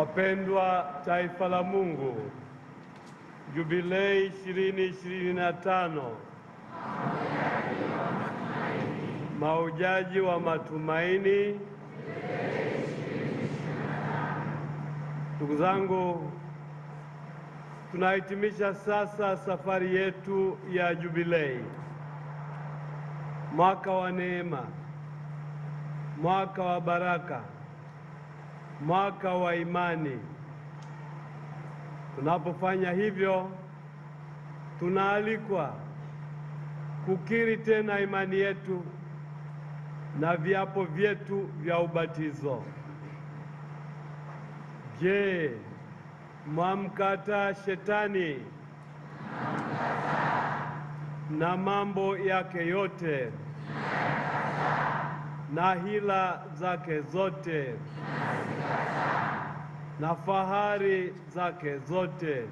Wapendwa taifa la Mungu, Jubilei 2025, mahujaji wa matumaini. Ndugu zangu, tunahitimisha sasa safari yetu ya Jubilei, mwaka wa neema, mwaka wa baraka, mwaka wa imani. Tunapofanya hivyo, tunaalikwa kukiri tena imani yetu na viapo vyetu vya ubatizo. Je, mwamkataa Shetani na mambo yake yote na hila zake zote na fahari zake zote?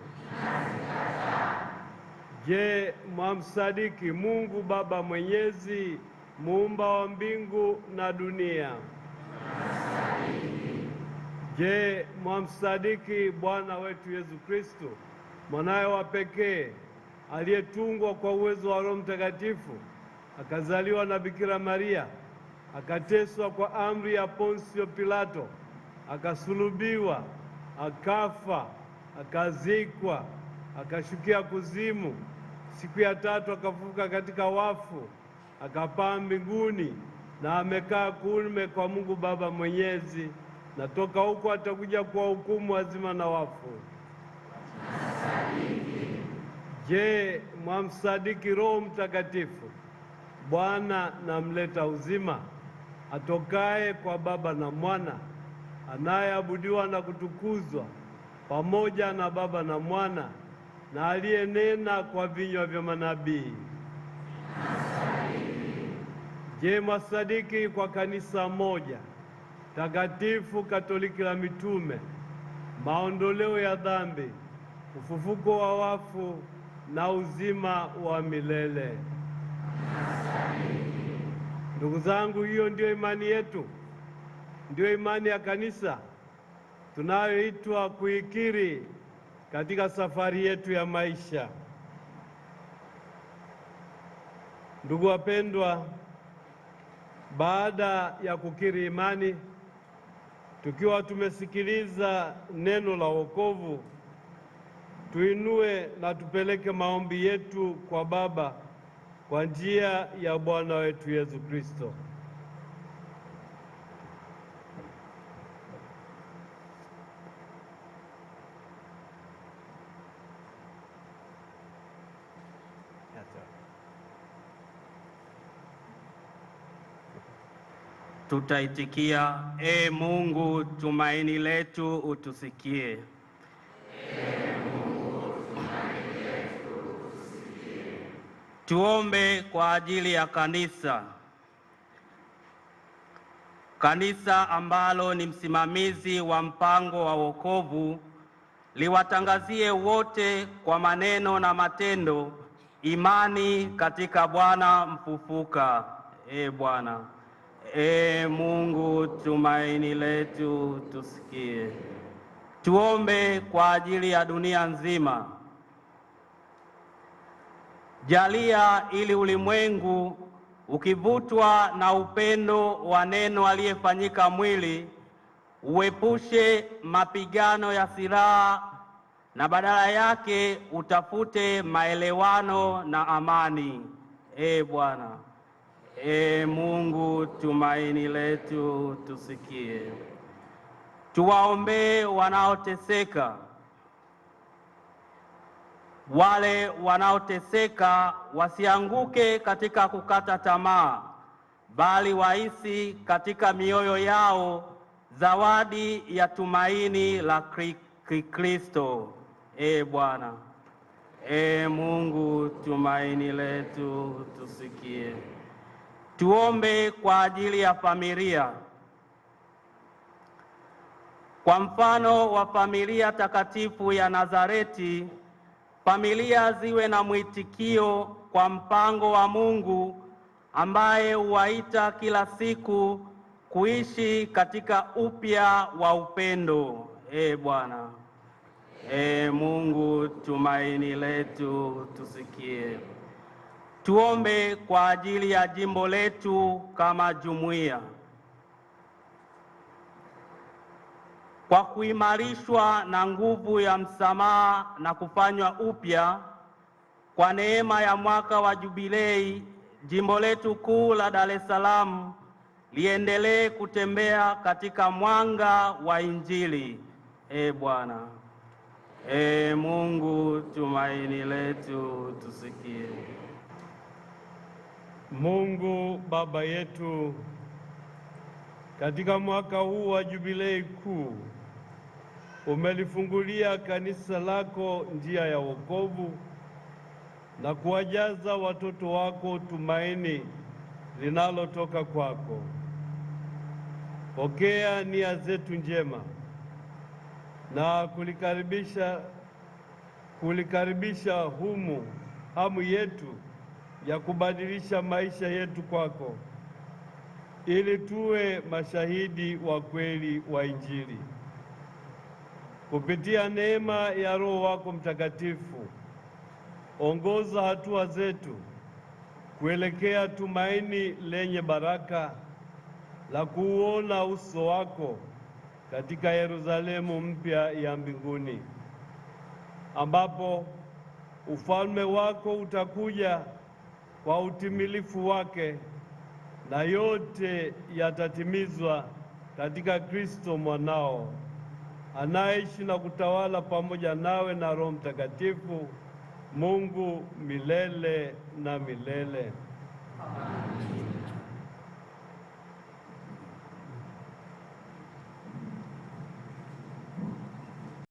Je, mwamsadiki Mungu Baba Mwenyezi, muumba wa mbingu na dunia? Je, mwamsadiki Bwana wetu Yesu Kristo, mwanaye wa pekee, aliyetungwa kwa uwezo wa Roho Mtakatifu, akazaliwa na Bikira Maria, akateswa kwa amri ya Ponsio Pilato, akasulubiwa, akafa, akazikwa, akashukia kuzimu, siku ya tatu akafufuka katika wafu, akapaa mbinguni na amekaa kuume kwa Mungu Baba Mwenyezi, na toka huko atakuja kuwahukumu wazima na wafu. Je, mwamsadiki Roho Mtakatifu, Bwana na mleta uzima, atokaye kwa Baba na Mwana, anayeabudiwa na kutukuzwa pamoja na Baba na Mwana, na aliyenena kwa vinywa vya manabii? Je, mwasadiki kwa kanisa moja takatifu Katoliki la mitume, maondoleo ya dhambi, ufufuko wa wafu na uzima wa milele? Ndugu zangu, hiyo ndiyo imani yetu, ndiyo imani ya kanisa tunayoitwa kuikiri katika safari yetu ya maisha. Ndugu wapendwa, baada ya kukiri imani, tukiwa tumesikiliza neno la wokovu, tuinue na tupeleke maombi yetu kwa Baba kwa njia ya Bwana wetu Yesu Kristo. Tutaitikia: Ee Mungu, tumaini letu, utusikie. Tuombe kwa ajili ya kanisa. Kanisa ambalo ni msimamizi wa mpango wa wokovu, liwatangazie wote kwa maneno na matendo imani katika Bwana mfufuka. Ee Bwana. Ee Mungu, tumaini letu, tusikie. Tuombe kwa ajili ya dunia nzima. Jalia ili ulimwengu ukivutwa na upendo wa neno aliyefanyika mwili, uepushe mapigano ya silaha na badala yake utafute maelewano na amani. Ee Bwana. Ee Mungu, tumaini letu, tusikie. Tuwaombee wanaoteseka. Wale wanaoteseka wasianguke katika kukata tamaa, bali wahisi katika mioyo yao zawadi ya tumaini la Kristo. Ee Bwana. Ee Mungu, tumaini letu, tusikie. Tuombe kwa ajili ya familia. Kwa mfano wa familia takatifu ya Nazareti, familia ziwe na mwitikio kwa mpango wa Mungu ambaye huwaita kila siku kuishi katika upya wa upendo. e Bwana. E Mungu tumaini letu, tusikie. Tuombe kwa ajili ya jimbo letu kama jumuiya. Kwa kuimarishwa na nguvu ya msamaha na kufanywa upya kwa neema ya mwaka wa Jubilei, jimbo letu kuu la Dar es Salaam liendelee kutembea katika mwanga wa Injili. E Bwana. E Mungu tumaini letu, tusikie. Mungu Baba yetu, katika mwaka huu wa Jubilei kuu umelifungulia kanisa lako njia ya wokovu na kuwajaza watoto wako tumaini linalotoka kwako. Pokea nia zetu njema na kulikaribisha humu hamu yetu ya kubadilisha maisha yetu kwako, ili tuwe mashahidi wa kweli wa Injili. Kupitia neema ya Roho wako Mtakatifu, ongoza hatua zetu kuelekea tumaini lenye baraka la kuuona uso wako katika Yerusalemu mpya ya mbinguni, ambapo ufalme wako utakuja kwa utimilifu wake na yote yatatimizwa katika Kristo mwanao, anaishi na kutawala pamoja nawe na Roho Mtakatifu, Mungu milele na milele. Amen.